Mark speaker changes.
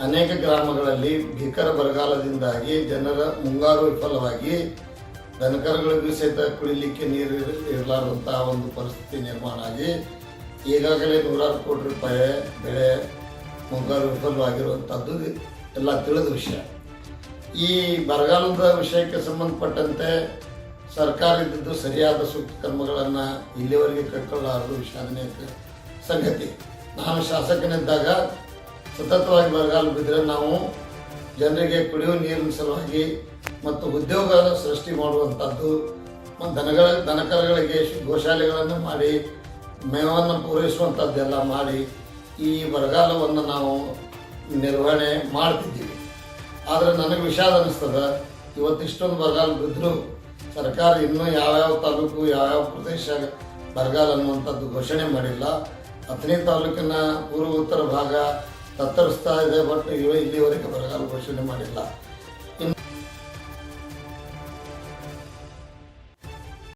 Speaker 1: ಅನೇಕ ಗ್ರಾಮಗಳಲ್ಲಿ ಭೀಕರ ಬರಗಾಲದಿಂದಾಗಿ ಜನರ ಮುಂಗಾರು ವಿಫಲವಾಗಿ ದನಕರುಗಳಿಗೂ ಸಹಿತ ಕುಡಿಲಿಕ್ಕೆ ನೀರು ಇರಲಾರದಂತಹ ಒಂದು ಪರಿಸ್ಥಿತಿ ನಿರ್ಮಾಣ ಆಗಿ ಈಗಾಗಲೇ 100 ಕೋಟಿ ರೂಪಾಯಿ ಬೆಳೆ ಮುಂಗಾರು ವಿಫಲವಾಗಿರುವಂಥದ್ದು ಎಲ್ಲ ತಿಳಿದ ವಿಷಯ. ಈ ಬರಗಾಲದ ವಿಷಯಕ್ಕೆ ಸಂಬಂಧಪಟ್ಟಂತೆ ಸರ್ಕಾರ ಇದ್ದದ್ದು ಸರಿಯಾದ ಸೂಕ್ತ ಕ್ರಮಗಳನ್ನು ಇಲ್ಲಿವರೆಗೆ ಕೈಗೊಳ್ಳಲಾರದು ವಿಷಾದನೀಯ ಸಂಗತಿ. ನಾನು ಶಾಸಕನಿದ್ದಾಗ ಸತತವಾಗಿ ಬರಗಾಲ ಬಿದ್ದರೆ ನಾವು ಜನರಿಗೆ ಕುಡಿಯುವ ನೀರಿನ ಸಲುವಾಗಿ ಮತ್ತು ಉದ್ಯೋಗ ಸೃಷ್ಟಿ ಮಾಡುವಂಥದ್ದು ಮತ್ತು ದನಕರುಗಳಿಗೆ ಗೋಶಾಲೆಗಳನ್ನು ಮಾಡಿ ಮೇವನ್ನು ಪೂರೈಸುವಂಥದ್ದೆಲ್ಲ ಮಾಡಿ ಈ ಬರಗಾಲವನ್ನು ನಾವು ನಿರ್ವಹಣೆ ಮಾಡ್ತಿದ್ದೀವಿ. ಆದರೆ ನನಗೆ ವಿಷಾದ ಅನ್ನಿಸ್ತದೆ, ಇವತ್ತಿಷ್ಟೊಂದು ಬರಗಾಲ ಬಿದ್ದರೂ ಸರ್ಕಾರ ಇನ್ನೂ ಯಾವ್ಯಾವ ತಾಲೂಕು ಯಾವ್ಯಾವ ಪ್ರದೇಶ ಬರಗಾಲ ಅನ್ನುವಂಥದ್ದು ಘೋಷಣೆ ಮಾಡಿಲ್ಲ. ಅಥಣಿ ತಾಲೂಕಿನ ಪೂರ್ವ ಉತ್ತರ ಭಾಗ ತತ್ತರಿಸ್ತಾ ಇದೆ, ಬಟ್ ಇಲ್ಲಿವರೆಗೆ ಬರಗಾಲ ಘೋಷಣೆ ಮಾಡಿಲ್ಲ.